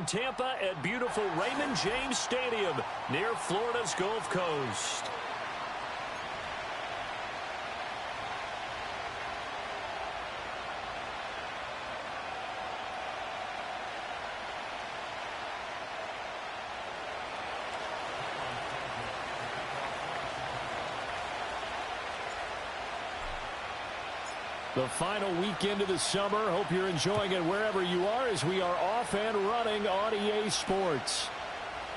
from Tampa at beautiful Raymond James Stadium near Florida's Gulf Coast. The final weekend of the summer. Hope you're enjoying it wherever you are as we are off and running on EA Sports.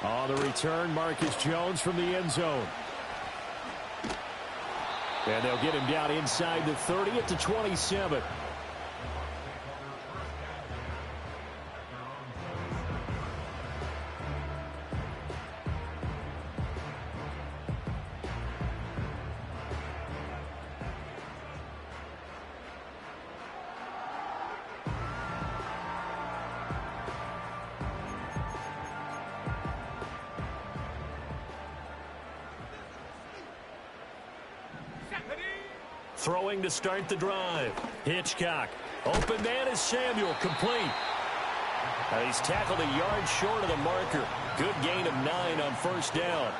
On the return, Marcus Jones from the end zone. And they'll get him down inside the 30 at the 27. Throwing to start the drive. Hitchcock. Open man is Samuel. Complete. He's tackled a yard short of the marker. Good gain of 9 on first down.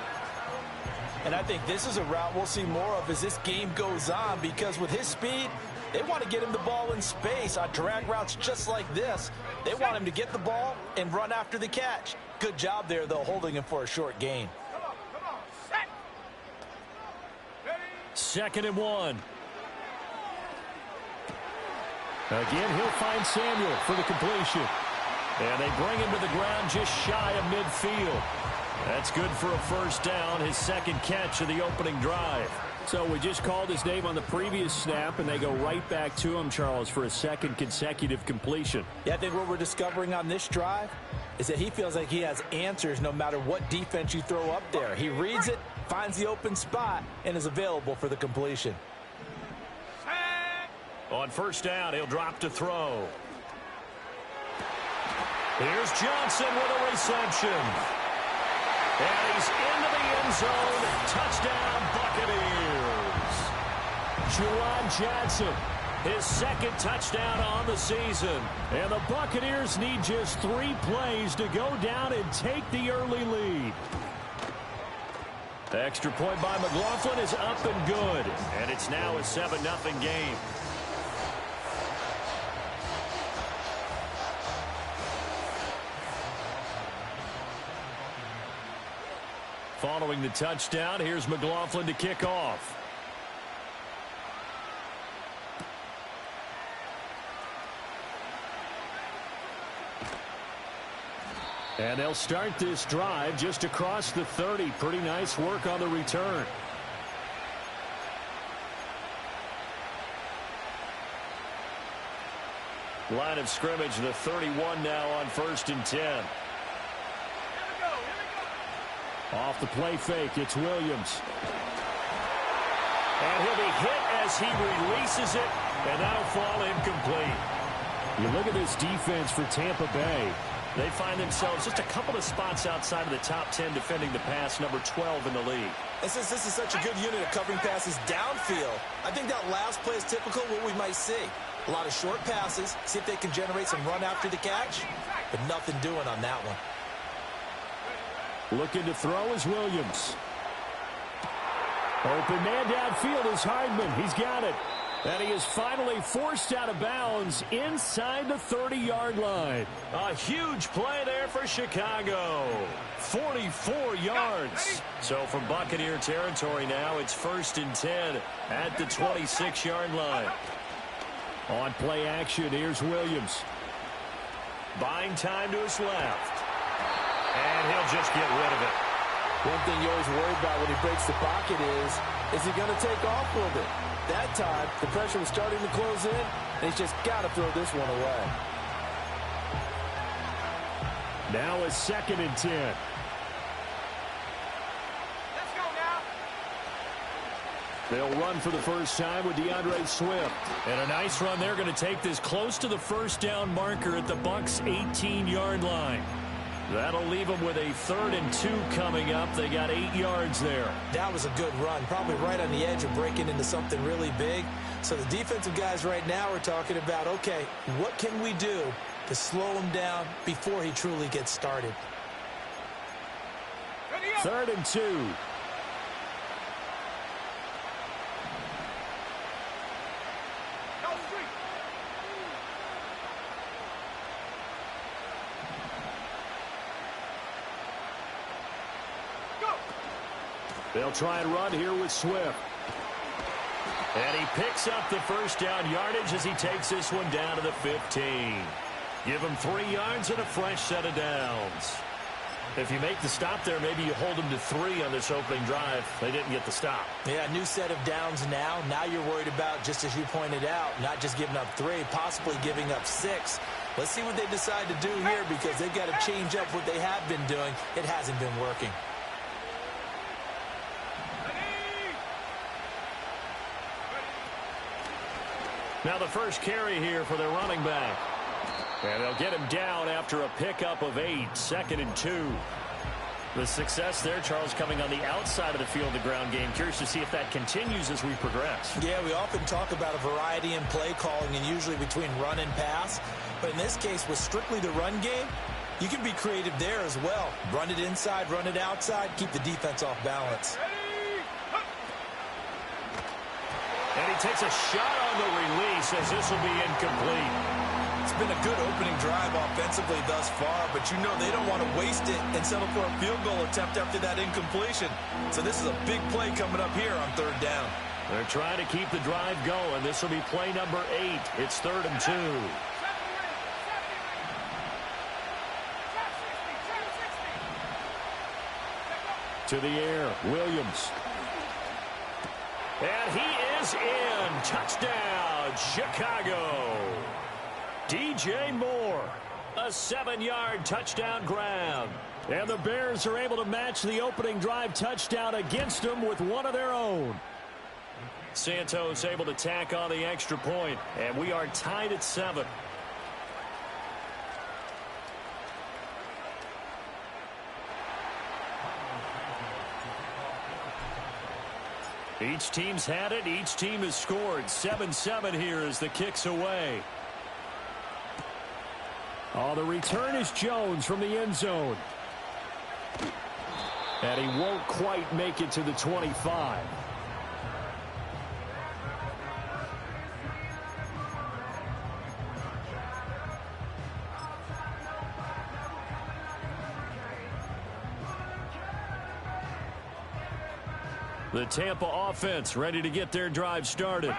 And I think this is a route we'll see more of as this game goes on, because with his speed, they want to get him the ball in space on drag routes just like this. They want him to get the ball and run after the catch. Good job there, though, holding him for a short gain. 2nd and 1. Again, he'll find Samuel for the completion. And they bring him to the ground just shy of midfield. That's good for a first down, his second catch of the opening drive. So we just called his name on the previous snap, and they go right back to him, Charles, for a second consecutive completion. Yeah, I think what we're discovering on this drive is that he feels like he has answers no matter what defense you throw up there. He reads it, finds the open spot, and is available for the completion. On first down, he'll drop to throw. Here's Johnson with a reception. And he's into the end zone. Touchdown, Buccaneers. Juwan Johnson, his second touchdown on the season. And the Buccaneers need just 3 plays to go down and take the early lead. The extra point by McLaughlin is up and good. And it's now a 7-0 game. Following the touchdown, here's McLaughlin to kick off. And they'll start this drive just across the 30. Pretty nice work on the return. Line of scrimmage, the 31 now on 1st and 10. Off the play fake, it's Williams. And he'll be hit as he releases it, and that'll fall incomplete. You look at this defense for Tampa Bay. They find themselves just a couple of spots outside of the top 10 defending the pass, number 12 in the league. And since this is such a good unit of covering passes downfield, I think that last play is typical of what we might see. A lot of short passes, see if they can generate some run after the catch, but nothing doing on that one. Looking to throw is Williams. Open man downfield is Hardman. He's got it. And he is finally forced out of bounds inside the 30-yard line. A huge play there for Chicago. 44 yards. So from Buccaneer territory now, it's 1st and 10 at the 26-yard line. On play action, here's Williams. Buying time to his left. And he'll just get rid of it. One thing you always worry about when he breaks the pocket is he going to take off with it? That time, the pressure was starting to close in, and he's just got to throw this one away. Now a 2nd and 10. Let's go now. They'll run for the first time with DeAndre Swift. And a nice run. They're going to take this close to the first down marker at the Bucs' 18-yard line. That'll leave them with a 3rd and 2 coming up. They got 8 yards there. That was a good run, probably right on the edge of breaking into something really big. So the defensive guys right now are talking about, okay, what can we do to slow him down before he truly gets started. 3rd and 2. They'll try and run here with Swift. And he picks up the first down yardage as he takes this one down to the 15. Give him 3 yards and a fresh set of downs. If you make the stop there, maybe you hold them to 3 on this opening drive. They didn't get the stop. Yeah, new set of downs now. Now you're worried about, just as you pointed out, not just giving up 3, possibly giving up 6. Let's see what they decide to do here because they've got to change up what they have been doing. It hasn't been working. Now the first carry here for their running back. And they'll get him down after a pickup of 8, 2nd and 2. The success there, Charles, coming on the outside of the field, the ground game. Curious to see if that continues as we progress. Yeah, we often talk about a variety in play calling and usually between run and pass. But in this case, with strictly the run game, you can be creative there as well. Run it inside, run it outside, keep the defense off balance. And he takes a shot on the release as this will be incomplete. It's been a good opening drive offensively thus far, but you know they don't want to waste it and settle for a field goal attempt after that incompletion. So this is a big play coming up here on 3rd down. They're trying to keep the drive going. This will be play number 8. It's 3rd and 2. To the air, Williams. And he is in. Touchdown, Chicago. DJ Moore, a 7-yard touchdown grab. And the Bears are able to match the opening drive touchdown against them with one of their own. Santos able to tack on the extra point, and we are tied at 7. Each team's had it. Each team has scored. 7-7 here as the kick's away. Oh, the return is Jones from the end zone. And he won't quite make it to the 25. The Tampa offense ready to get their drive started.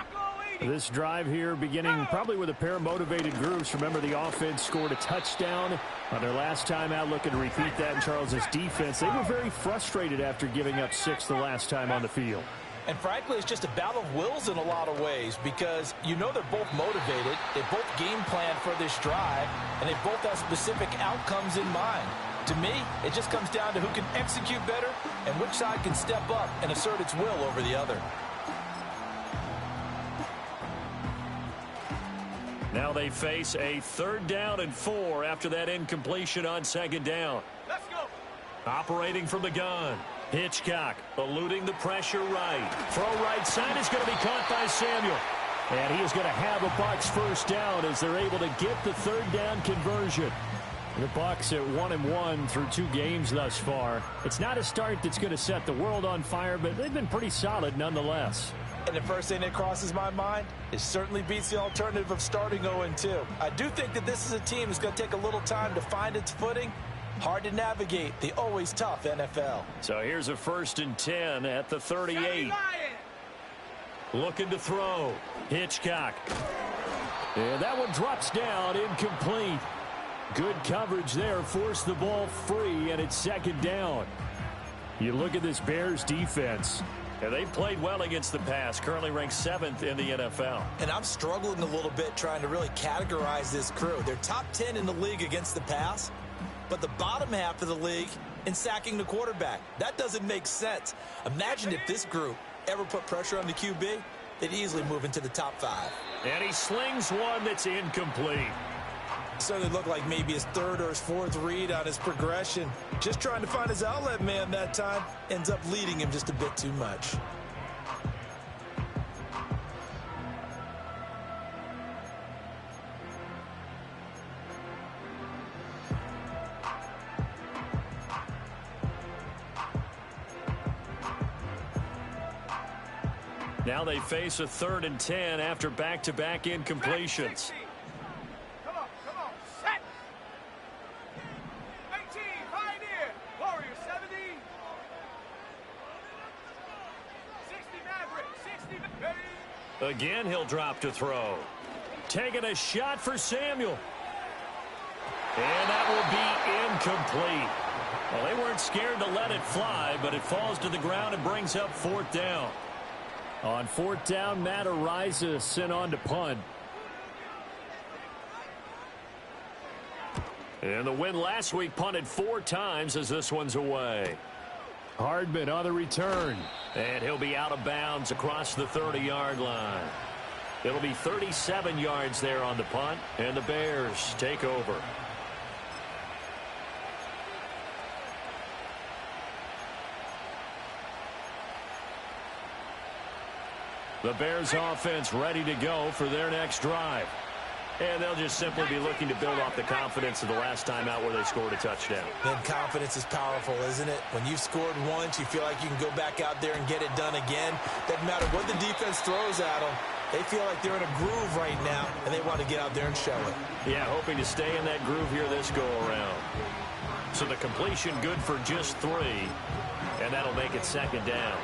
This drive here beginning probably with a pair of motivated groups. Remember, the offense scored a touchdown on their last time out, looking to repeat that in Charles's defense. They were very frustrated after giving up 6 the last time on the field. And frankly, it's just a battle of wills in a lot of ways because you know they're both motivated. They both game plan for this drive, and they both have specific outcomes in mind. To me, it just comes down to who can execute better and which side can step up and assert its will over the other. Now they face a 3rd down and 4 after that incompletion on 2nd down. Let's go. Operating from the gun. Hitchcock eluding the pressure right. Throw right side is going to be caught by Samuel. And he is going to have a Bucs first down as they're able to get the 3rd down conversion. The Bucs at 1-1 through 2 games thus far. It's not a start that's going to set the world on fire, but they've been pretty solid nonetheless. And the first thing that crosses my mind, it certainly beats the alternative of starting 0-2. I do think that this is a team that's going to take a little time to find its footing. Hard to navigate the always tough NFL. So here's a 1st and 10 at the 38. Looking to throw. Hitchcock. And that one drops down, incomplete. Good coverage there, forced the ball free, and it's 2nd down. You look at this Bears defense, and they've played well against the pass, currently ranked 7th in the NFL. And I'm struggling a little bit trying to really categorize this crew. They're top 10 in the league against the pass, but the bottom half of the league in sacking the quarterback. That doesn't make sense. Imagine if this group ever put pressure on the QB, they'd easily move into the top 5. And he slings one that's incomplete. Certainly looked like maybe his 3rd or his 4th read on his progression. Just trying to find his outlet man that time. Ends up leading him just a bit too much. Now they face a 3rd and 10 after back-to-back incompletions. Come on, set. 18, Pioneer. Warrior 70. 60 Maverick, 60 ready. Again, he'll drop to throw. Taking a shot for Samuel. And that will be incomplete. Well, they weren't scared to let it fly, but it falls to the ground and brings up 4th down. On 4th down, Matt Ariza sent on to punt. And the win last week punted 4 times as this one's away. Hardman on the return. And he'll be out of bounds across the 30-yard line. It'll be 37 yards there on the punt, and the Bears take over. The Bears offense ready to go for their next drive. And they'll just simply be looking to build off the confidence of the last time out where they scored a touchdown. And confidence is powerful, isn't it? When you've scored once, you feel like you can go back out there and get it done again. Doesn't matter what the defense throws at them. They feel like they're in a groove right now, and they want to get out there and show it. Yeah, hoping to stay in that groove here this go-around. So the completion good for just 3, and that'll make it 2nd down.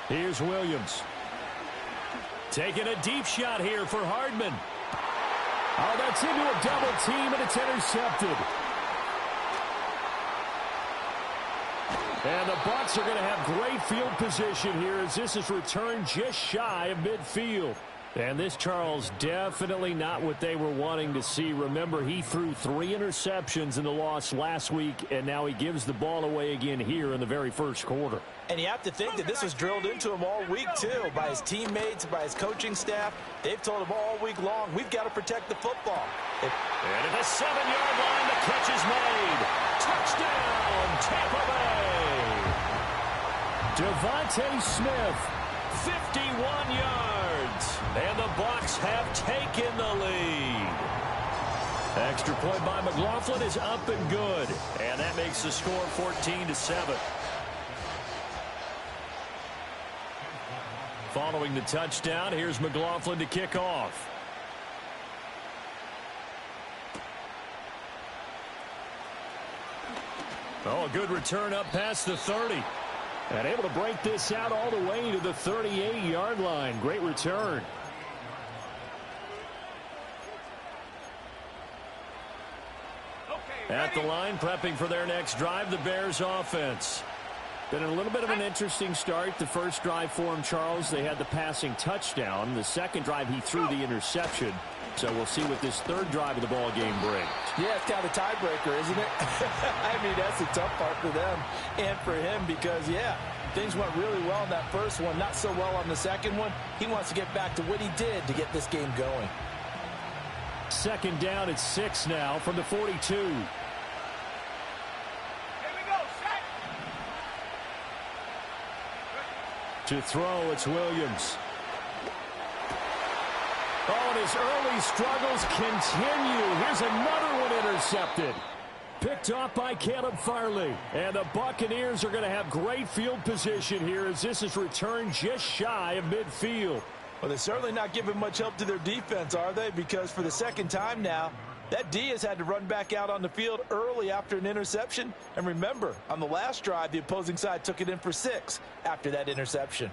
Here's Williams. Taking a deep shot here for Hardman. Oh, that's into a double team, and it's intercepted. And the Bucs are going to have great field position here as this is returned just shy of midfield. And this, Charles, definitely not what they were wanting to see. Remember, he threw 3 interceptions in the loss last week, and now he gives the ball away again here in the very first quarter. And you have to think that this was drilled into him all week, too, by his teammates, by his coaching staff. They've told him all week long, we've got to protect the football. And at the 7-yard line, the catch is made. Touchdown, Tampa Bay. Devontae Smith, 51 yards. And the Bucs have taken the lead. Extra point by McLaughlin is up and good. And that makes the score 14-7. Following the touchdown, here's McLaughlin to kick off. Oh, a good return up past the 30. And able to break this out all the way to the 38-yard line. Great return. At the line, prepping for their next drive, the Bears offense. Been a little bit of an interesting start. The first drive for him, Charles, they had the passing touchdown. The second drive, he threw the interception. So we'll see what this third drive of the ball game brings. Yeah, it's kind of a tiebreaker, isn't it? I mean, that's the tough part for them and for him because, yeah, things went really well in that first one, not so well on the second one. He wants to get back to what he did to get this game going. 2nd down at 6 now from the 42. To throw, it's Williams. Oh, and his early struggles continue. Here's another one intercepted. Picked off by Caleb Farley. And the Buccaneers are going to have great field position here as this is returned just shy of midfield. Well, they're certainly not giving much help to their defense, are they? Because for the second time now, that D has had to run back out on the field early after an interception. And remember, on the last drive, the opposing side took it in for 6 after that interception.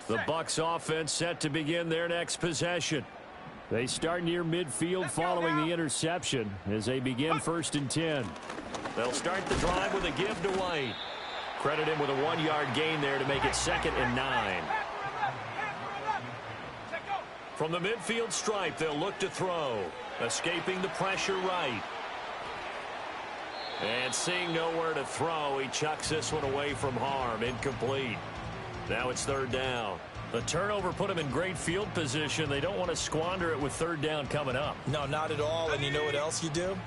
The Bucs offense set to begin their next possession. They start near midfield following the interception as they begin 1st and 10. They'll start the drive with a give to White. Credit him with a 1-yard gain there to make it 2nd and 9. From the midfield stripe, they'll look to throw. Escaping the pressure right. And seeing nowhere to throw, he chucks this one away from harm. Incomplete. Now it's 3rd down. The turnover put him in great field position. They don't want to squander it with 3rd down coming up. No, not at all. And you know what else you do?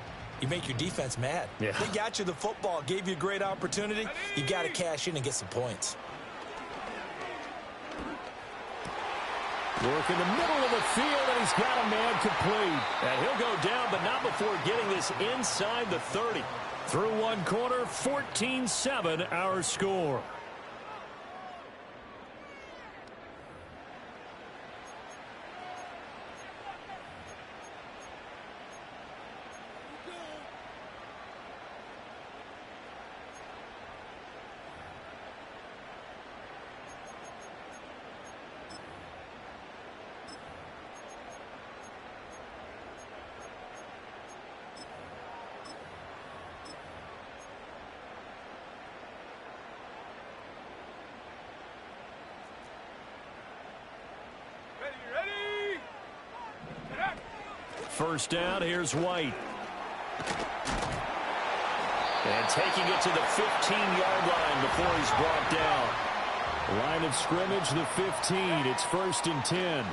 You make your defense mad. Yeah. They got you the football, gave you a great opportunity. You got to cash in and get some points. Work in the middle of the field, and he's got a man complete. And he'll go down, but not before getting this inside the 30. Through one quarter, 14-7 our score. First down, here's White. And taking it to the 15-yard line before he's brought down. Line of scrimmage, the 15. It's 1st and 10.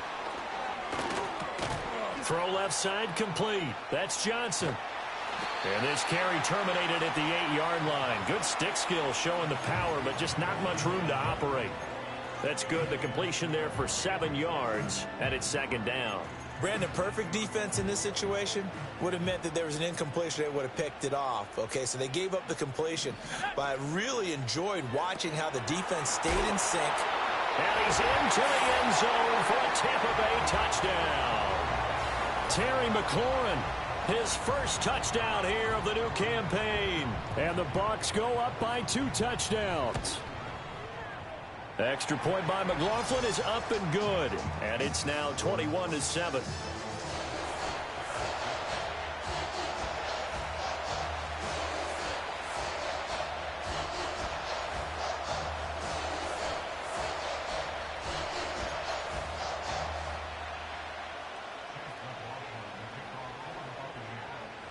Throw left side, complete. That's Johnson. And this carry terminated at the 8-yard line. Good stick skill showing the power, but just not much room to operate. That's good. The completion there for 7 yards, and it's 2nd down. Brandon, perfect defense in this situation would have meant that there was an incompletion. They would have picked it off. Okay, so they gave up the completion. But I really enjoyed watching how the defense stayed in sync. And he's into the end zone for a Tampa Bay touchdown. Terry McLaurin, his first touchdown here of the new campaign. And the Bucs go up by 2 touchdowns. Extra point by McLaughlin is up and good. And it's now 21-7.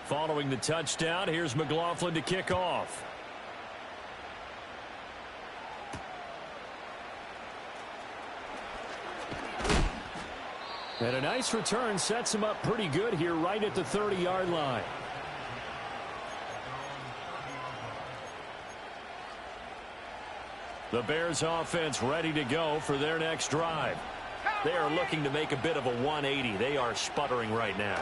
Following the touchdown, here's McLaughlin to kick off. And a nice return sets him up pretty good here right at the 30-yard line. The Bears offense ready to go for their next drive. They are looking to make a bit of a 180. They are sputtering right now.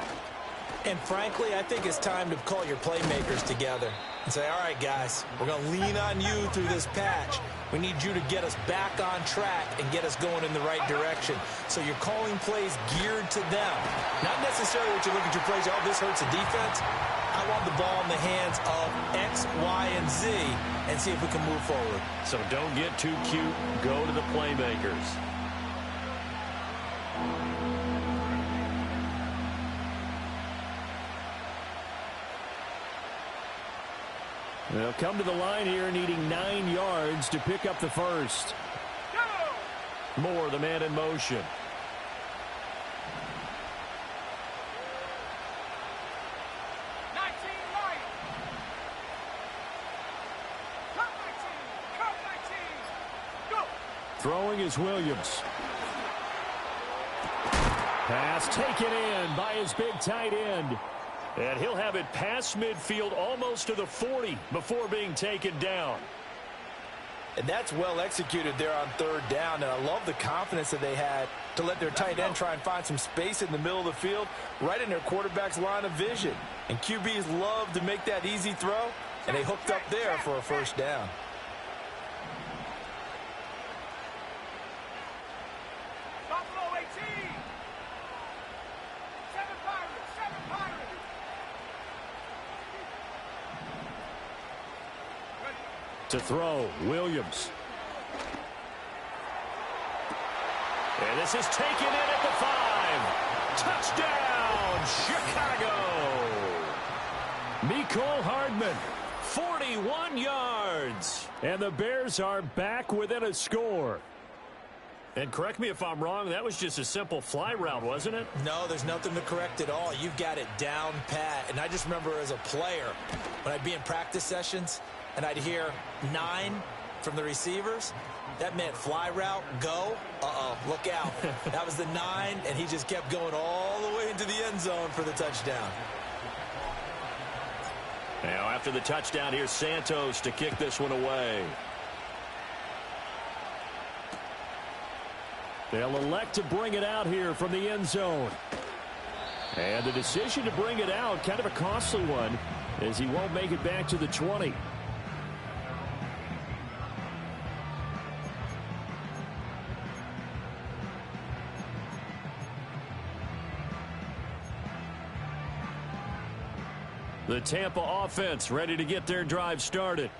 And frankly, I think it's time to call your playmakers together and say, all right, guys, we're going to lean on you through this patch. We need you to get us back on track and get us going in the right direction. So you're calling plays geared to them. Not necessarily that you look at your plays, oh, this hurts the defense. I want the ball in the hands of X, Y, and Z and see if we can move forward. So don't get too cute. Go to the playmakers. They'll come to the line here needing 9 yards to pick up the first. Moore, the man in motion. Throwing is Williams. Pass taken in by his big tight end. And he'll have it past midfield almost to the 40 before being taken down. And that's well executed there on 3rd down. And I love the confidence that they had to let their tight end try and find some space in the middle of the field, right in their quarterback's line of vision. And QBs love to make that easy throw, and they hooked up there for a 1st down. To throw, Williams. And this is taken in at the 5. Touchdown, Chicago. Mecole Hardman, 41 yards. And the Bears are back within a score. And correct me if I'm wrong, that was just a simple fly route, wasn't it? No, there's nothing to correct at all. You've got it down pat. And I just remember as a player, when I'd be in practice sessions, and I'd hear 9 from the receivers, that meant fly route, go. Uh-oh, look out. That was the 9, and he just kept going all the way into the end zone for the touchdown. Now, after the touchdown, here's Santos to kick this one away. They'll elect to bring it out here from the end zone. And the decision to bring it out, kind of a costly one, as he won't make it back to the 20. The Tampa offense ready to get their drive started.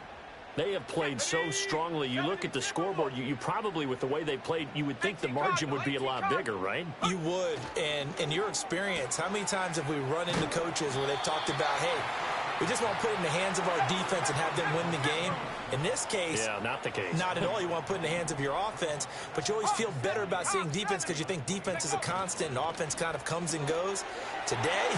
They have played so strongly. You look at the scoreboard, you probably, with the way they played, you would think the margin would be a lot bigger, right? You would. And in your experience, how many times have we run into coaches where they've talked about, hey, we just want to put it in the hands of our defense and have them win the game? In this case, yeah, not the case. Not at all. You want to put it in the hands of your offense, but you always feel better about seeing defense because you think defense is a constant and offense kind of comes and goes. Today,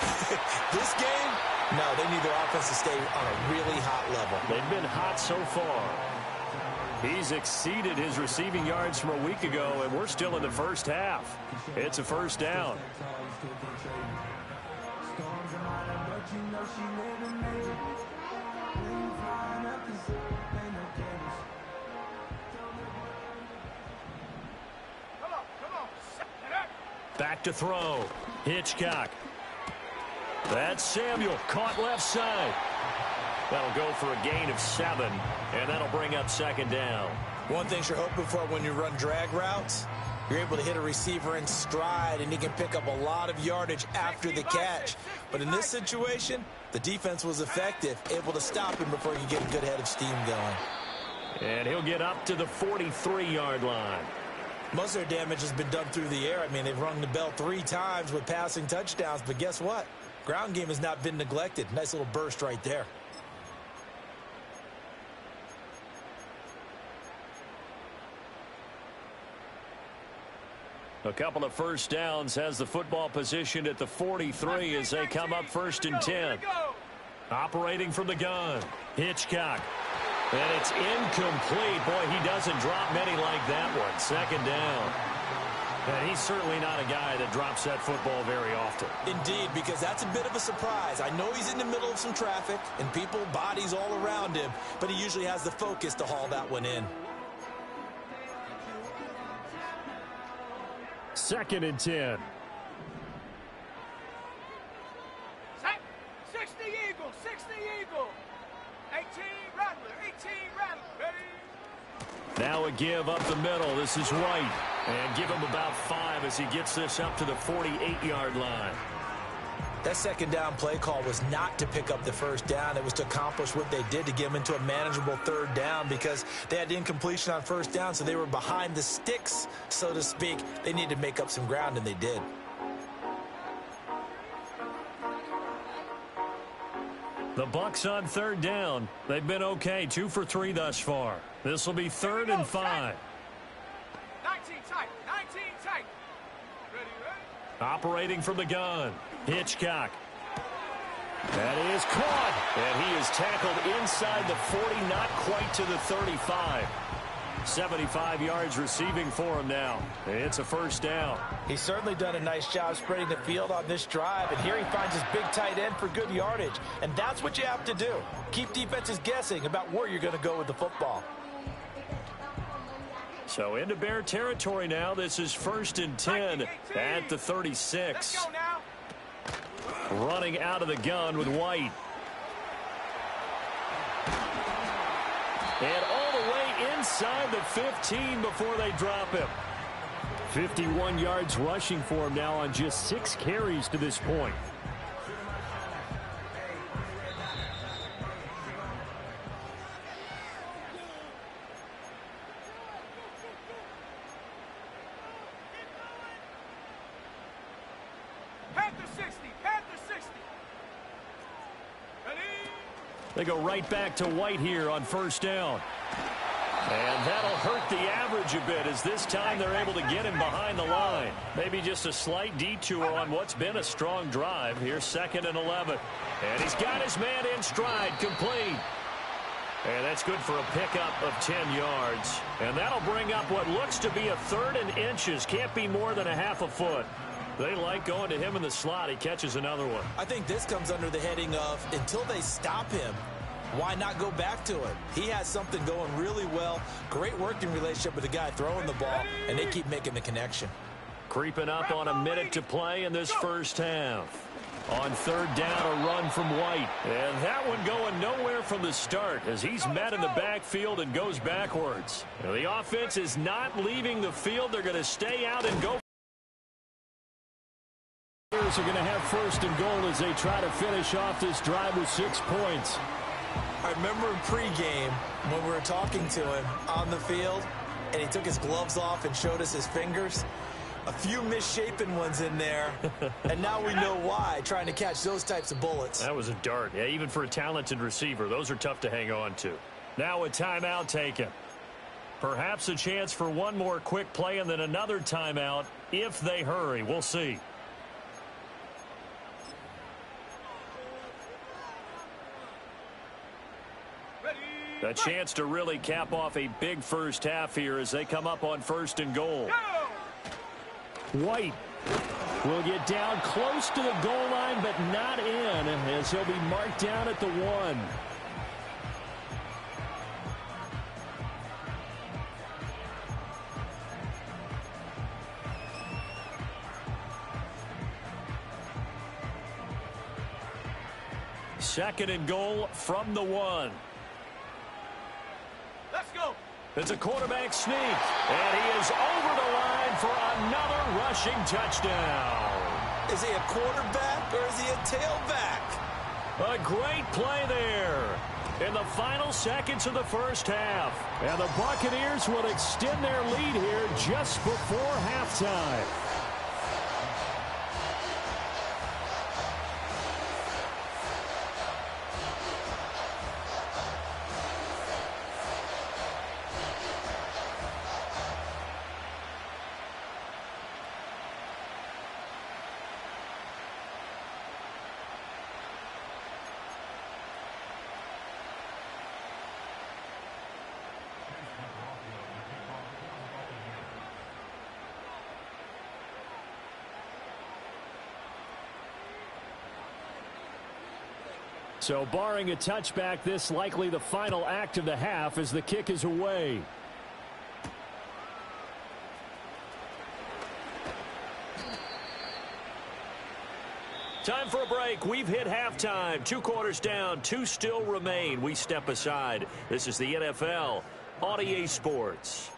this game, no, they need their offense to stay on a really hot level. They've been hot so far. He's exceeded his receiving yards from a week ago, and we're still in the first half. It's a first down. Back to throw. Hitchcock. That's Samuel. Caught left side. That'll go for a gain of 7, and that'll bring up second down. One thing you're hoping for when you run drag routes, you're able to hit a receiver in stride, and he can pick up a lot of yardage after the catch. But in this situation, the defense was effective, able to stop him before he could get a good head of steam going. And he'll get up to the 43-yard line. Most of their damage has been done through the air. I mean, they've rung the bell 3 times with passing touchdowns, but guess what? Ground game has not been neglected. Nice little burst right there. A couple of first downs, has the football position at the 43 as they come up 1st and 10. Operating from the gun, Hitchcock. And it's incomplete. Boy, he doesn't drop many like that one. Second down. And he's certainly not a guy that drops that football very often. Indeed, because that's a bit of a surprise. I know he's in the middle of some traffic and people, bodies all around him, but he usually has the focus to haul that one in. 2nd and 10. 60 Eagle, 60 Eagle. 18 Rattler, 18 Rattler. Ready? Now a give up the middle. This is White. And give him about 5 as he gets this up to the 48-yard line. That second down play call was not to pick up the first down. It was to accomplish what they did to get them into a manageable 3rd down because they had incompletion on 1st down, so they were behind the sticks, so to speak. They needed to make up some ground, and they did. The Bucs on 3rd down. They've been okay, 2 for 3 thus far. This will be 3rd and 5. 19 tight, 19 tight. Ready, ready? Operating from the gun, Hitchcock. That is caught, and he is tackled inside the 40, not quite to the 35. 75 yards receiving for him now. It's a first down. He's certainly done a nice job spreading the field on this drive, and here he finds his big tight end for good yardage. And that's what you have to do. Keep defenses guessing about where you're going to go with the football. So into Bear territory now. This is 1st and 10 at the 36. Let's go now. Running out of the gun with White. And all the way inside the 15 before they drop him. 51 yards rushing for him now on just 6 carries to this point. Panther 60, Panther 60. Ready? They go right back to White here on 1st down. And that'll hurt the average a bit as this time they're able to get him behind the line. Maybe just a slight detour on what's been a strong drive. Here's 2nd and 11. And he's got his man in stride, complete. And that's good for a pickup of 10 yards. And that'll bring up what looks to be a 3rd and inches. Can't be more than a half a foot. They like going to him in the slot. He catches another one. I think this comes under the heading of until they stop him, Why not go back to it? He has something going really well. Great working relationship with the guy throwing the ball, and they keep making the connection. Creeping up on a minute to play in this first half. On third down, a run from White. And that one going nowhere from the start as he's met in the backfield and goes backwards. The offense is not leaving the field. They're going to stay out and go. Are going to have first and goal as they try to finish off this drive with 6 points. I remember in pregame when we were talking to him on the field, and he took his gloves off and showed us his fingers. A few misshapen ones in there, and now we know why, trying to catch those types of bullets. That was a dart. Yeah, even for a talented receiver, those are tough to hang on to. Now a timeout taken. Perhaps a chance for one more quick play and then another timeout if they hurry. We'll see. A chance to really cap off a big first half here as they come up on first and goal. White will get down close to the goal line, but not in, as he'll be marked down at the 1. Second and goal from the 1. Let's go. It's a quarterback sneak, and he is over the line for another rushing touchdown. Is he a quarterback or is he a tailback? A great play there in the final seconds of the first half. And the Buccaneers will extend their lead here just before halftime. So barring a touchback, this likely the final act of the half as the kick is away. Time for a break. We've hit halftime. 2 quarters down, 2 still remain. We step aside. This is the NFL on EA Sports.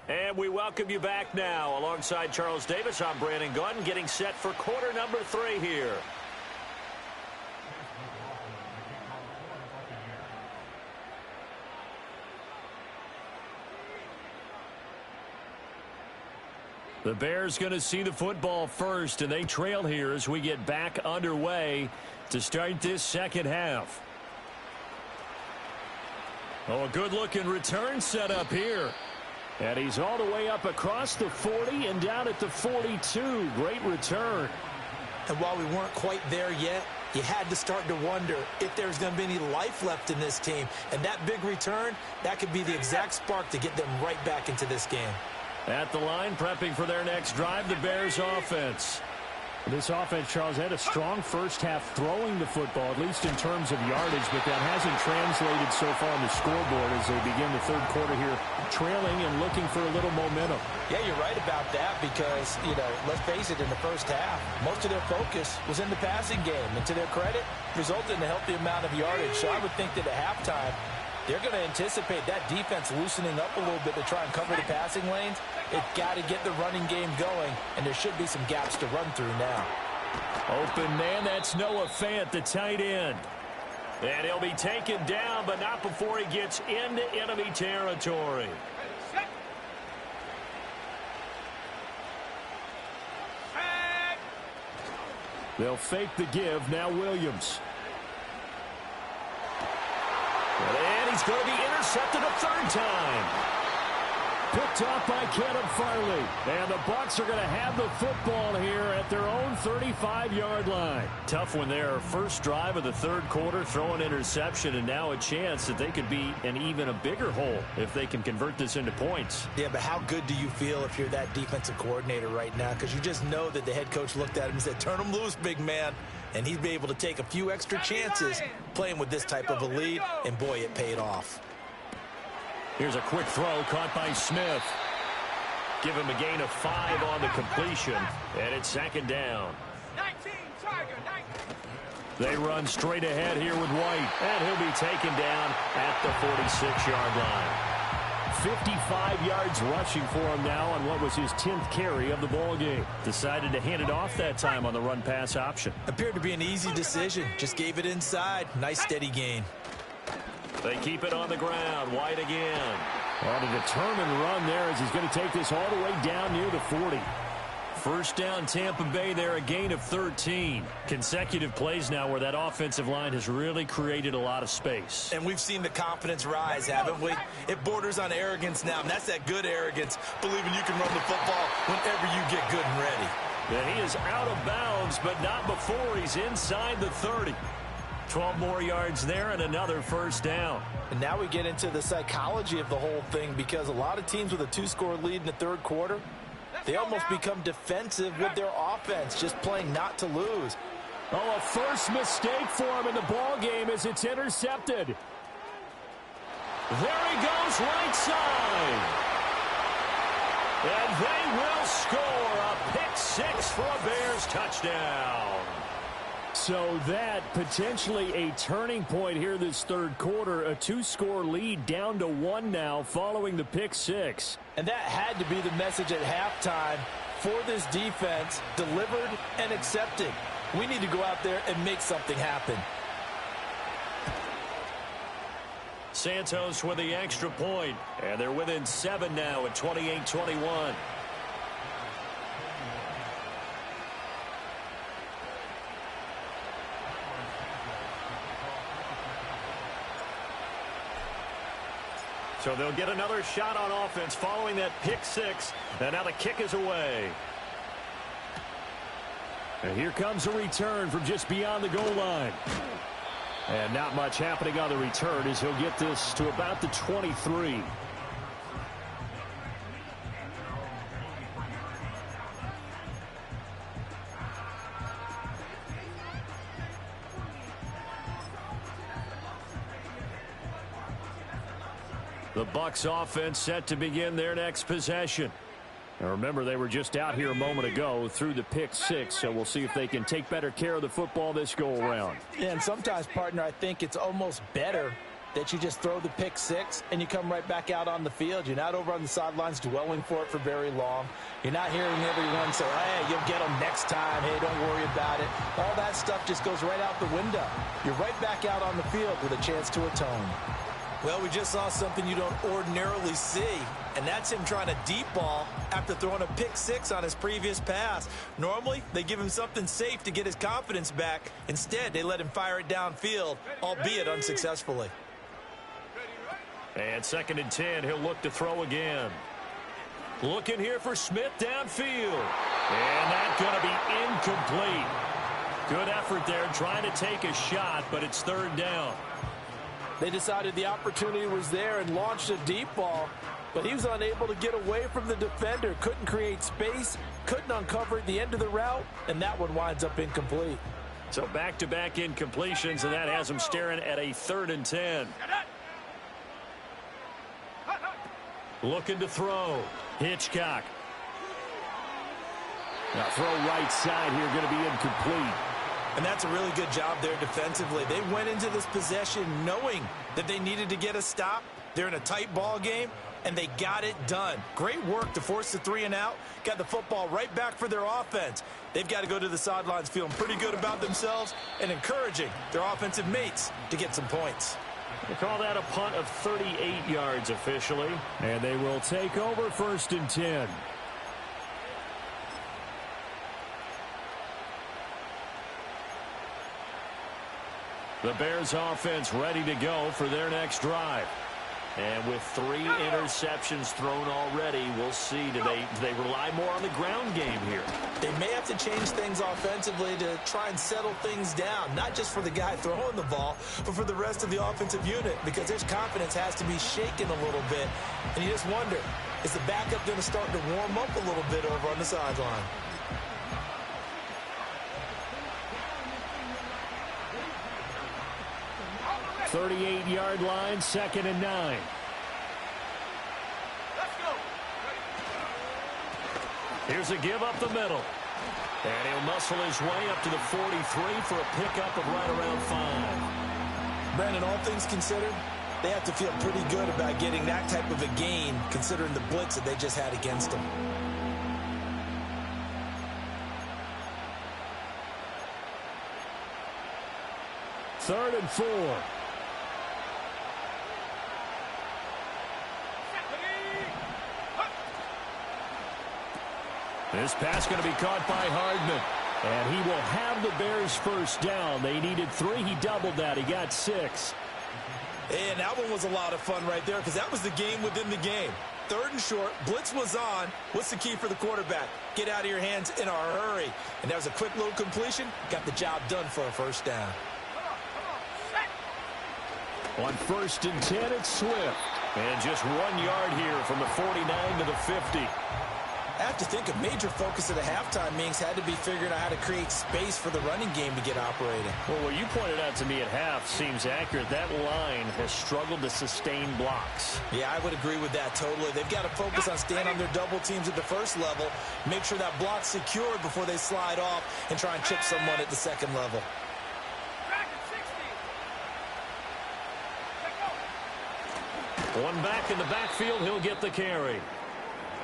And we welcome you back now. Alongside Charles Davis, I'm Brandon Gunn, getting set for quarter number 3 here. The Bears going to see the football first, and they trail here as we get back underway to start this second half. Oh, a good-looking return set up here. And he's all the way up across the 40 and down at the 42. Great return. And while we weren't quite there yet, you had to start to wonder if there's going to be any life left in this team. And that big return, that could be the exact spark to get them right back into this game. At the line, prepping for their next drive, the Bears offense. This offense, Charles, had a strong first half throwing the football, at least in terms of yardage, but that hasn't translated so far on the scoreboard as they begin the third quarter here, trailing and looking for a little momentum. Yeah, you're right about that because, let's face it, in the first half, most of their focus was in the passing game. And to their credit, resulted in a healthy amount of yardage. So I would think that at halftime, they're going to anticipate that defense loosening up a little bit to try and cover the passing lanes. They've got to get the running game going, and there should be some gaps to run through now. Open man, that's Noah Fant, the tight end. And he'll be taken down, but not before he gets into enemy territory. They'll fake the give. Now Williams. And he's going to be intercepted a third time. Picked off by Kenneth Farley. And the Bucs are going to have the football here at their own 35-yard line. Tough one there. First drive of the third quarter, throw an interception, and now a chance that they could be in even a bigger hole if they can convert this into points. Yeah, but how good do you feel if you're that defensive coordinator right now? Because you just know that the head coach looked at him and said, turn him loose, big man. And he'd be able to take a few extra chances playing with this type of a lead, and boy, it paid off. Here's a quick throw caught by Smith. Give him a gain of 5 on the completion, and it's second down. 19, Tiger, 19. They run straight ahead here with White, and he'll be taken down at the 46-yard line. 55 yards rushing for him now on what was his 10th carry of the ball game. Decided to hand it off that time on the run-pass option. Appeared to be an easy decision. Just gave it inside. Nice steady gain. They keep it on the ground. White again. On a determined run there as he's going to take this all the way down near the 40. First down, Tampa Bay there, a gain of 13. Consecutive plays now where that offensive line has really created a lot of space. And we've seen the confidence rise, haven't we? It borders on arrogance now, and that's that good arrogance, believing you can run the football whenever you get good and ready. And he is out of bounds, but not before he's inside the 30. 12 more yards there and another first down. And now we get into the psychology of the whole thing, because a lot of teams with a 2-score lead in the third quarter, they almost become defensive with their offense, just playing not to lose. Oh, a first mistake for him in the ball game as it's intercepted. There he goes, right side. And they will score a pick 6 for a Bears touchdown. So that potentially a turning point here this third quarter. A 2-score lead down to 1 now following the pick 6. And that had to be the message at halftime for this defense, delivered and accepted. We need to go out there and make something happen. Santos with the extra point, and they're within 7 now at 28-21. So they'll get another shot on offense following that pick 6. And now the kick is away. And here comes a return from just beyond the goal line. And not much happening on the return as he'll get this to about the 23. The Bucs offense set to begin their next possession. Now remember, they were just out here a moment ago through the pick 6, so we'll see if they can take better care of the football this go-around. Yeah, and sometimes, partner, I think it's almost better that you just throw the pick 6 and you come right back out on the field. You're not over on the sidelines dwelling for it for very long. You're not hearing everyone say, hey, you'll get them next time. Hey, don't worry about it. All that stuff just goes right out the window. You're right back out on the field with a chance to atone. Well, we just saw something you don't ordinarily see, and that's him trying to deep ball after throwing a pick 6 on his previous pass. Normally, they give him something safe to get his confidence back. Instead, they let him fire it downfield, albeit unsuccessfully. And 2nd and 10, he'll look to throw again. Looking here for Smith downfield. And that's going to be incomplete. Good effort there trying to take a shot, but it's 3rd down. They decided the opportunity was there and launched a deep ball, but he was unable to get away from the defender, couldn't create space, couldn't uncover the end of the route, and that one winds up incomplete. So back-to-back incompletions, and that has him staring at a 3rd and 10. Looking to throw. Hitchcock. Now throw right side here, going to be incomplete. And that's a really good job there defensively. They went into this possession knowing that they needed to get a stop. They're in a tight ball game, and they got it done. Great work to force the 3 and out. Got the football right back for their offense. They've got to go to the sidelines feeling pretty good about themselves and encouraging their offensive mates to get some points. They call that a punt of 38 yards officially. And they will take over 1st and 10. The Bears offense ready to go for their next drive. And with 3 interceptions thrown already, we'll see. Do they rely more on the ground game here? They may have to change things offensively to try and settle things down, not just for the guy throwing the ball, but for the rest of the offensive unit, because his confidence has to be shaken a little bit. And you just wonder, is the backup going to start to warm up a little bit over on the sideline? The 38-yard line, 2nd and 9. Let's go. Here's a give up the middle. And he'll muscle his way up to the 43 for a pickup of right around 5. Brandon, all things considered, they have to feel pretty good about getting that type of a gain, considering the blitz that they just had against them. Third and 4. This pass going to be caught by Hardman. And he will have the Bears first down. They needed 3. He doubled that. He got 6. And that one was a lot of fun right there because that was the game within the game. 3rd and short. Blitz was on. What's the key for the quarterback? Get out of your hands in a hurry. And that was a quick little completion. Got the job done for a first down. On 1st and 10, it's Swift. And just 1 yard here from the 49 to the 50. I have to think a major focus of the halftime meetings had to be figuring out how to create space for the running game to get operating. Well, what you pointed out to me at half seems accurate. That line has struggled to sustain blocks. Yeah, I would agree with that totally. They've got to focus on staying on their double teams at the first level, make sure that block's secured before they slide off and try and chip someone at the second level. One back in the backfield, he'll get the carry.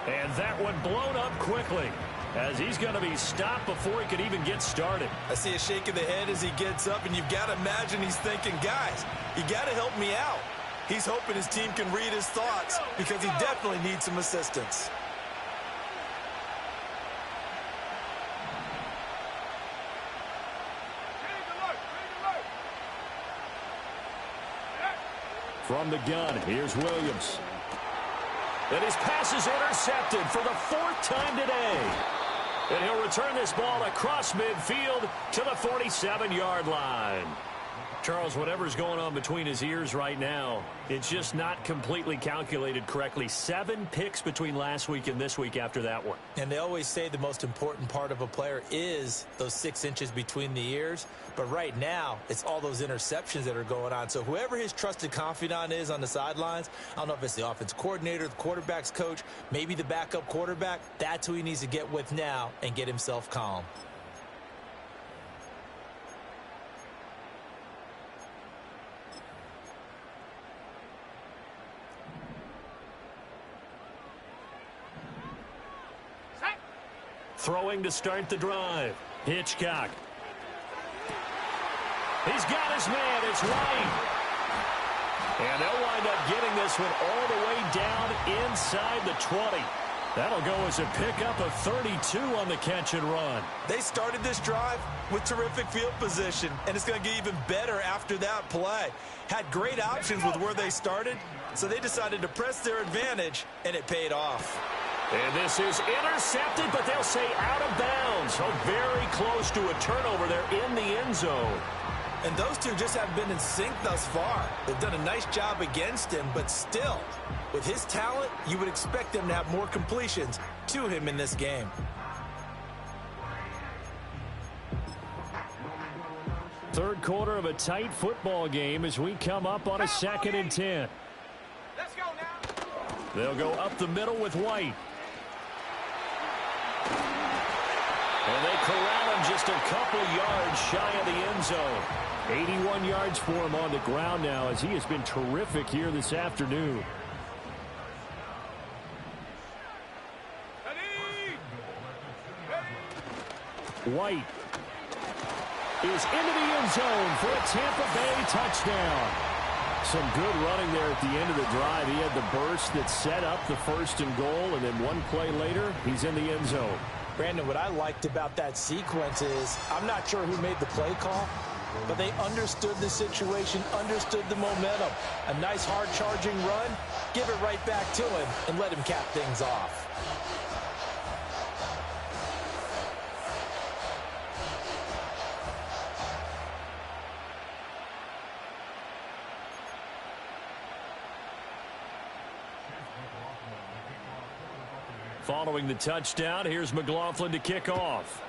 And that one blown up quickly as he's going to be stopped before he could even get started. I see a shake of the head as he gets up, and you've got to imagine he's thinking, guys, you got to help me out. He's hoping his team can read his thoughts because he definitely needs some assistance. From the gun, here's Williams. And his pass is intercepted for the 4th time today. And he'll return this ball across midfield to the 47-yard line. Charles, whatever's going on between his ears right now, it's just not completely calculated correctly. 7 picks between last week and this week after that one. And they always say the most important part of a player is those 6 inches between the ears. But right now, it's all those interceptions that are going on. So whoever his trusted confidant is on the sidelines, I don't know if it's the offense coordinator, the quarterback's coach, maybe the backup quarterback, that's who he needs to get with now and get himself calm. Throwing to start the drive. Hitchcock. He's got his man. It's White. And they'll wind up getting this one all the way down inside the 20. That'll go as a pickup of 32 on the catch and run. They started this drive with terrific field position, and it's going to get even better after that play. Had great options with where they started, so they decided to press their advantage, and it paid off. And this is intercepted, but they'll say out of bounds. So very close to a turnover there in the end zone. And those two just haven't been in sync thus far. They've done a nice job against him, but still, with his talent, you would expect them to have more completions to him in this game. Third quarter of a tight football game as we come up on a 2nd and 10. Let's go now. They'll go up the middle with White. And they corral him just a couple yards shy of the end zone. 81 yards for him on the ground now as he has been terrific here this afternoon. White is into the end zone for a Tampa Bay touchdown. Some good running there at the end of the drive. He had the burst that set up the 1st and goal, and then one play later, he's in the end zone. Brandon, what I liked about that sequence is I'm not sure who made the play call, but they understood the situation, understood the momentum. A nice hard-charging run, give it right back to him, and let him cap things off. Following the touchdown, here's McLaughlin to kick off.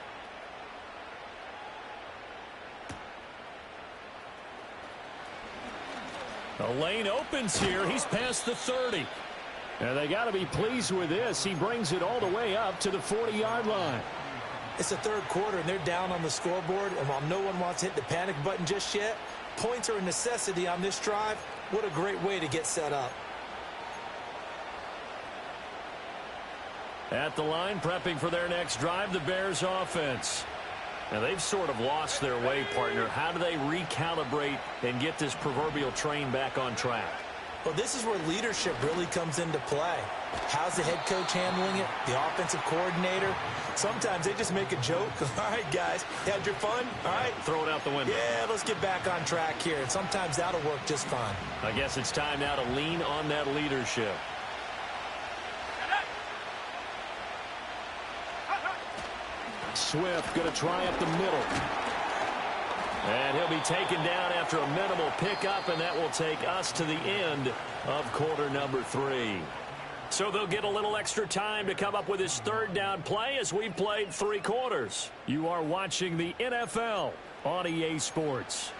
The lane opens here. He's past the 30. And they got to be pleased with this. He brings it all the way up to the 40-yard line. It's the third quarter, and they're down on the scoreboard. And while no one wants to hit the panic button just yet, points are a necessity on this drive. What a great way to get set up. At the line, prepping for their next drive, the Bears offense. Now, they've sort of lost their way, partner. How do they recalibrate and get this proverbial train back on track? Well, this is where leadership really comes into play. How's the head coach handling it? The offensive coordinator? Sometimes they just make a joke. All right, guys, had your fun? All right. Throw it out the window. Yeah, let's get back on track here. And sometimes that'll work just fine. I guess it's time now to lean on that leadership. Swift going to try up the middle. And he'll be taken down after a minimal pickup, and that will take us to the end of quarter number 3. So they'll get a little extra time to come up with his third down play as we've played 3 quarters. You are watching the NFL on EA Sports.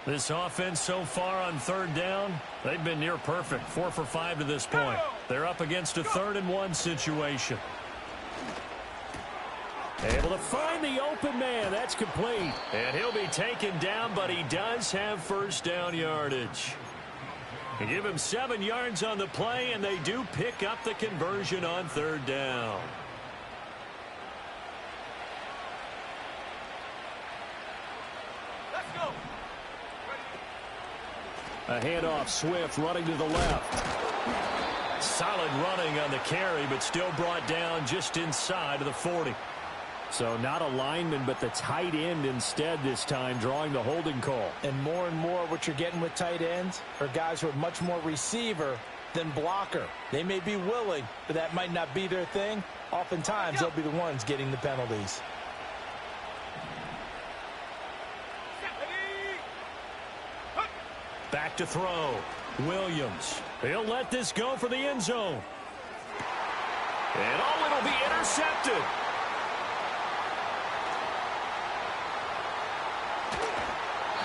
This offense so far on third down, they've been near perfect. 4 for 5 to this point. They're up against a 3rd-and-1 situation. Able to find the open man. That's complete. And he'll be taken down, but he does have first down yardage. They give him 7 yards on the play, and they do pick up the conversion on 3rd down. A handoff, Swift running to the left. Solid running on the carry, but still brought down just inside of the 40. So not a lineman, but the tight end instead this time, drawing the holding call. And more what you're getting with tight ends are guys who are much more receiver than blocker. They may be willing, but that might not be their thing. Oftentimes, they'll be the ones getting the penalties. Back to throw. Williams. He'll let this go for the end zone. And it'll be intercepted.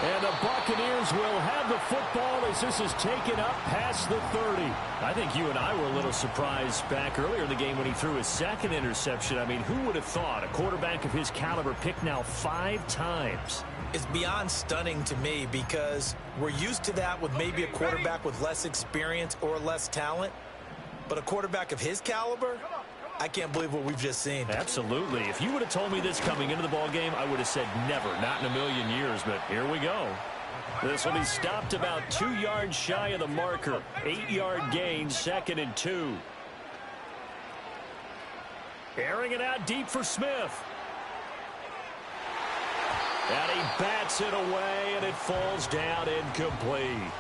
And the Buccaneers will have the football as this is taken up past the 30. I think you and I were a little surprised back earlier in the game when he threw his 2nd interception. I mean, who would have thought a quarterback of his caliber picked now 5 times? It's beyond stunning to me because we're used to that with maybe a quarterback with less experience or less talent. But a quarterback of his caliber, I can't believe what we've just seen. Absolutely. If you would have told me this coming into the ball game, I would have said never, not in a million years. But here we go. This will be stopped about 2 yards shy of the marker. 8-yard gain, 2nd and 2. Airing it out deep for Smith. And he bats it away, and it falls down incomplete.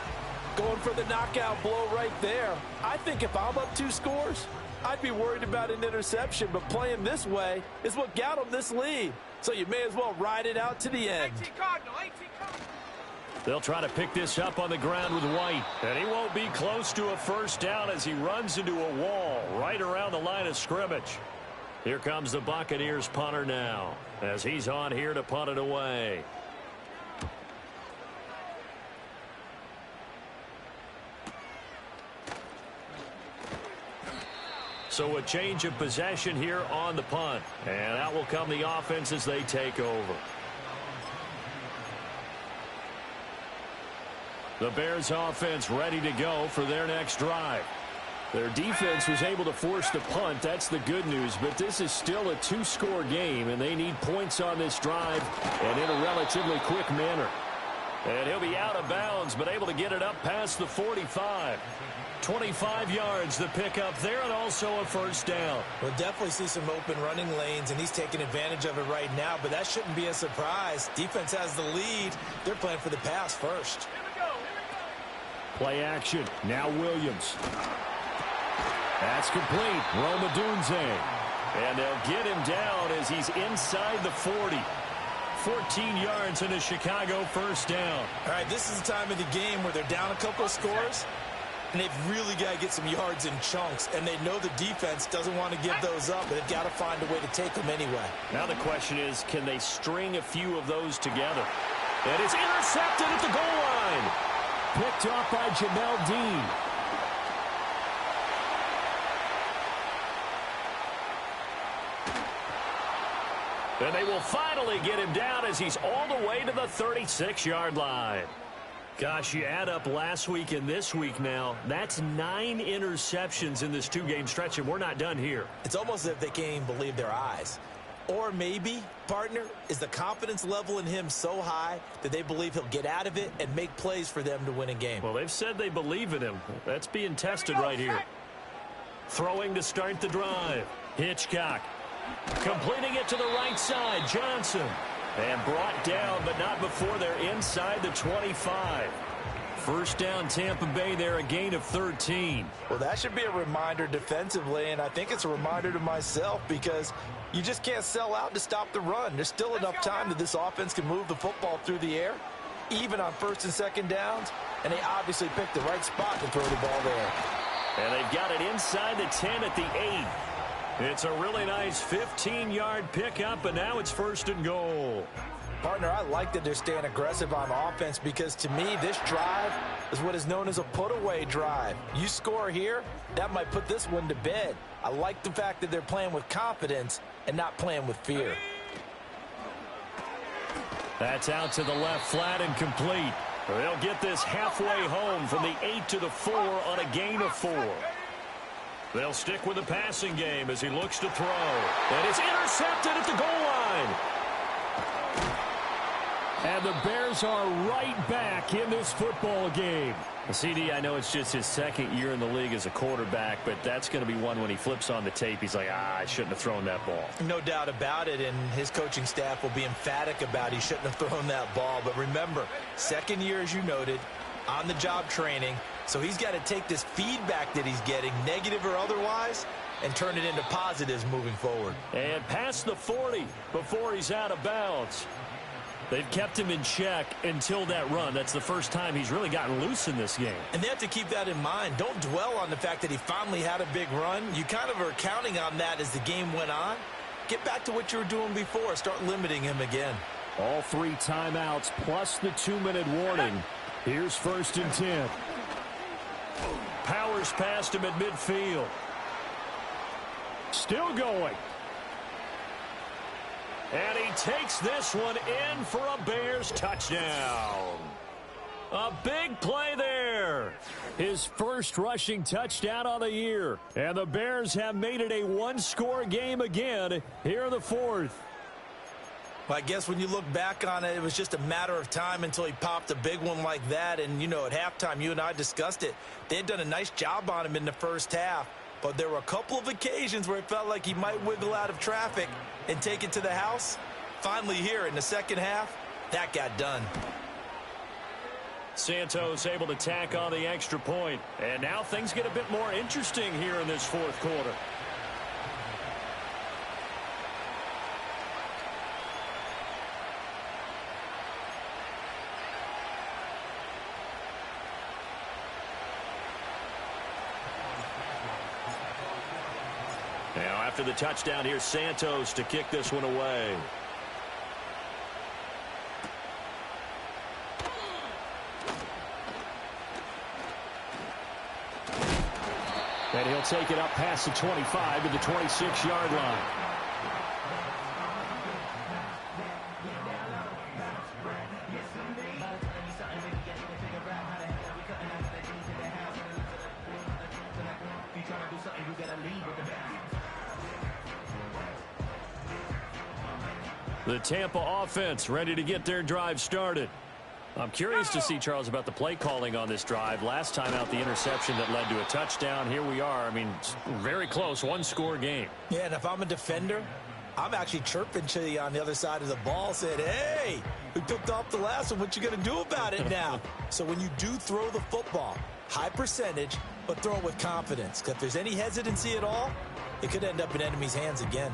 Going for the knockout blow right there. I think if I'm up 2 scores, I'd be worried about an interception, but playing this way is what got him this lead. So you may as well ride it out to the end. They'll try to pick this up on the ground with White. And he won't be close to a first down as he runs into a wall right around the line of scrimmage. Here comes the Buccaneers punter now as he's on here to punt it away. So a change of possession here on the punt. And out will come the offense as they take over. The Bears offense ready to go for their next drive. Their defense was able to force the punt. That's the good news. But this is still a two-score game, and they need points on this drive and in a relatively quick manner. And he'll be out of bounds, but able to get it up past the 45. 25 yards the pickup there, and also a first down. We'll definitely see some open running lanes, and he's taking advantage of it right now, but that shouldn't be a surprise. Defense has the lead. They're playing for the pass first. Play action. Now Williams. That's complete. Roma Dunze. And they'll get him down as he's inside the 40. 14 yards and a Chicago first down. All right, this is the time of the game where they're down a couple of scores, and they've really got to get some yards in chunks, and they know the defense doesn't want to give those up, but they've got to find a way to take them anyway. Now the question is, can they string a few of those together? And it's intercepted at the goal line. Picked off by Jamel Dean. And they will finally get him down as he's all the way to the 36-yard line. Gosh, you add up last week and this week now, that's 9 interceptions in this two-game stretch, and we're not done here. It's almost as if they can't even believe their eyes. Or maybe, partner, is the confidence level in him so high that they believe he'll get out of it and make plays for them to win a game. Well, they've said they believe in him. That's being tested right here. Throwing to start the drive. Hitchcock. Completing it to the right side. Johnson. And brought down, but not before they're inside the 25. First down, Tampa Bay there, a gain of 13. Well, that should be a reminder defensively, and I think it's a reminder to myself because you just can't sell out to stop the run. There's still enough time that this offense can move the football through the air, even on first and second downs, and they obviously picked the right spot to throw the ball there. And they've got it inside the 10 at the 8. It's a really nice 15-yard pickup, and now it's first and goal. Partner, I like that they're staying aggressive on offense because, to me, this drive is what is known as a put-away drive. You score here, that might put this one to bed. I like the fact that they're playing with confidence and not playing with fear. That's out to the left, flat and complete. They'll get this halfway home from the 8 to the 4 on a gain of 4. They'll stick with the passing game as he looks to throw. And it's intercepted at the goal line. And the Bears are right back in this football game. CD, I know it's just his second year in the league as a quarterback, but that's going to be one when he flips on the tape. He's like, I shouldn't have thrown that ball. No doubt about it, and his coaching staff will be emphatic about he shouldn't have thrown that ball. But remember, second year, as you noted, on-the-job training. So he's got to take this feedback that he's getting, negative or otherwise, and turn it into positives moving forward. And past the 40 before he's out of bounds. They've kept him in check until that run. That's the first time he's really gotten loose in this game. And they have to keep that in mind. Don't dwell on the fact that he finally had a big run. You kind of are counting on that as the game went on. Get back to what you were doing before. Start limiting him again. All 3 timeouts plus the 2-minute warning. Here's first and 10. Powers past him at midfield. Still going. And he takes this one in for a Bears touchdown. A big play there. His first rushing touchdown of the year. And the Bears have made it a one-score game again here in the fourth. Well, I guess when you look back on it, it was just a matter of time until he popped a big one like that. And, you know, at halftime, you and I discussed it. They had done a nice job on him in the first half. But there were a couple of occasions where it felt like he might wiggle out of traffic and take it to the house. Finally here in the second half, that got done. Santos able to tack on the extra point. And now things get a bit more interesting here in this fourth quarter. Now after the touchdown, here's Santos to kick this one away. And he'll take it up past the 25 to the 26-yard line. The Tampa offense ready to get their drive started. I'm curious to see, Charles, about the play calling on this drive. Last time out, the interception that led to a touchdown. Here we are. I mean, very close, one-score game. Yeah, and if I'm a defender, I'm actually chirping to you on the other side of the ball, saying, hey, we picked off the last one. What you going to do about it now? So when you do throw the football, high percentage, but throw it with confidence. Because if there's any hesitancy at all, it could end up in enemy's hands again.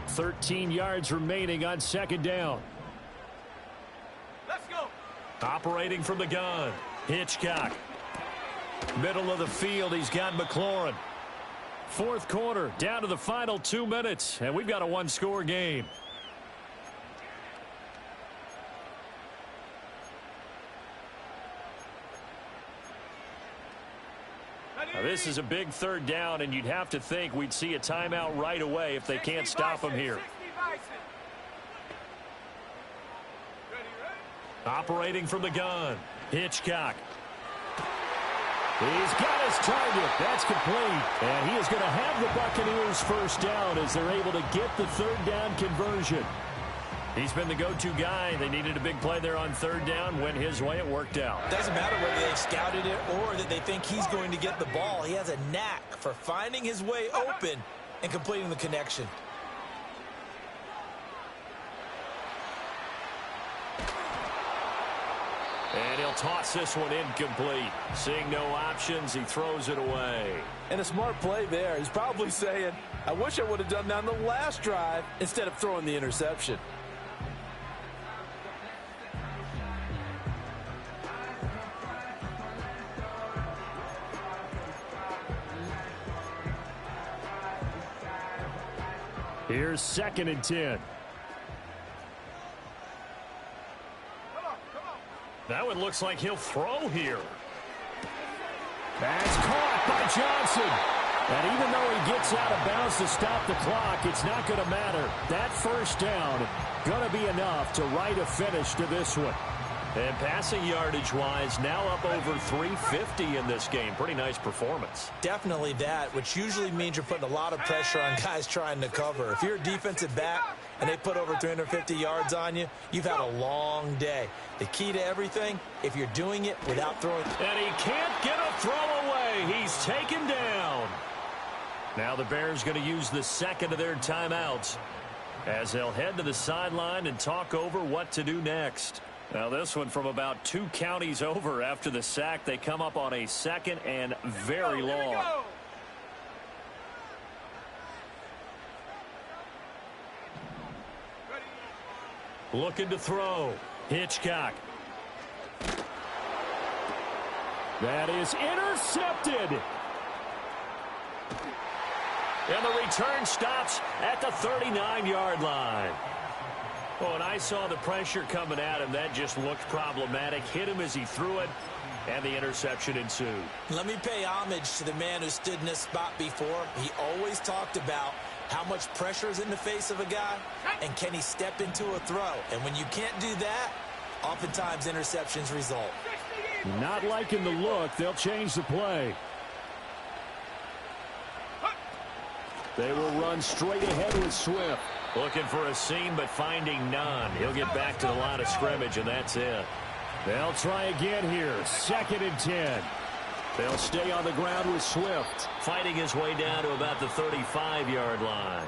$13 yards remaining on second down. Let's go. Operating from the gun. Hitchcock. Middle of the field, he's got McLaurin. Fourth quarter, down to the final 2 minutes, and we've got a one-score game. Now, this is a big third down, and you'd have to think we'd see a timeout right away if they can't stop him here. Operating from the gun. Hitchcock. He's got his target. That's complete. And he is going to have the Buccaneers first down as they're able to get the third down conversion. He's been the go-to guy. They needed a big play there on third down. Went his way. It worked out. Doesn't matter whether they scouted it or that they think he's going to get the ball. He has a knack for finding his way open and completing the connection. And he'll toss this one incomplete. Seeing no options, he throws it away. And a smart play there. He's probably saying, I wish I would have done that on the last drive instead of throwing the interception. Here's 2nd and 10. That one looks like he'll throw here. That's caught by Johnson. And even though he gets out of bounds to stop the clock, it's not going to matter. That first down going to be enough to write a finish to this one. And passing yardage-wise, now up over 350 in this game. Pretty nice performance. Definitely that, which usually means you're putting a lot of pressure on guys trying to cover. If you're a defensive back and they put over 350 yards on you, you've had a long day. The key to everything, if you're doing it without throwing. And he can't get a throw away. He's taken down. Now the Bears going to use the second of their timeouts as they'll head to the sideline and talk over what to do next. Now this one from about 2 counties over after the sack. They come up on a 2nd and very long. Looking to throw. Hitchcock. That is intercepted. And the return stops at the 39-yard line. Oh, and I saw the pressure coming at him. That just looked problematic. Hit him as he threw it, and the interception ensued. Let me pay homage to the man who stood in this spot before. He always talked about how much pressure is in the face of a guy, and can he step into a throw. And when you can't do that, oftentimes interceptions result. Not liking the look. They'll change the play. They will run straight ahead with Swift. Looking for a seam, but finding none. He'll get back to the line of scrimmage, and that's it. They'll try again here. 2nd and 10. They'll stay on the ground with Swift, fighting his way down to about the 35-yard line.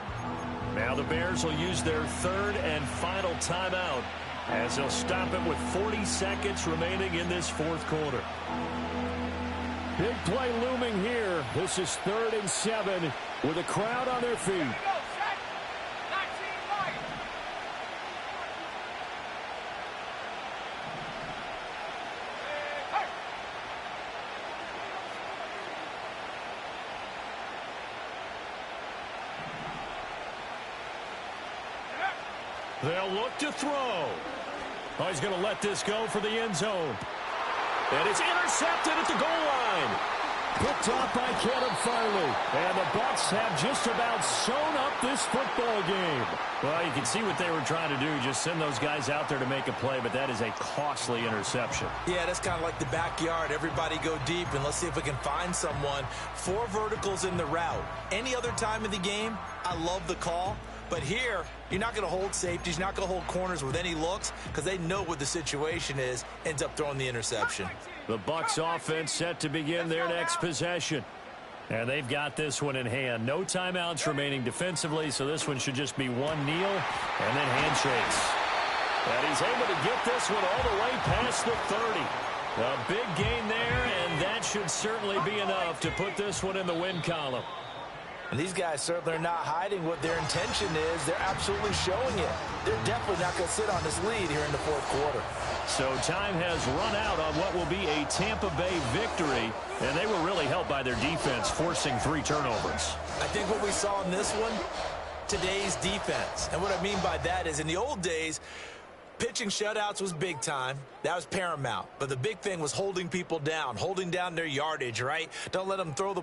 Now the Bears will use their 3rd and final timeout as they'll stop it with 40 seconds remaining in this 4th quarter. Big play looming here. This is 3rd and 7 with a crowd on their feet. They'll look to throw. Oh, he's going to let this go for the end zone. And it's intercepted at the goal line. Picked off by Caleb Farley. And the Bucs have just about sewn up this football game. Well, you can see what they were trying to do. Just send those guys out there to make a play, but that is a costly interception. Yeah, that's kind of like the backyard. Everybody go deep, and let's see if we can find someone. 4 verticals in the route. Any other time of the game, I love the call. But here, you're not going to hold safeties. You're not going to hold corners with any looks because they know what the situation is. Ends up throwing the interception. The Bucs offense set to begin their next possession. And they've got this one in hand. No timeouts remaining defensively, so this one should just be one kneel and then handshakes. And he's able to get this one all the way past the 30. A big gain there, and that should certainly be enough to put this one in the win column. And these guys certainly are not hiding what their intention is. They're absolutely showing it. They're definitely not going to sit on this lead here in the fourth quarter. So time has run out on what will be a Tampa Bay victory, and they were really helped by their defense, forcing 3 turnovers. I think what we saw in this one, today's defense. And what I mean by that is in the old days, pitching shutouts was big time. That was paramount. But the big thing was holding people down, holding down their yardage, right? Don't let them throw the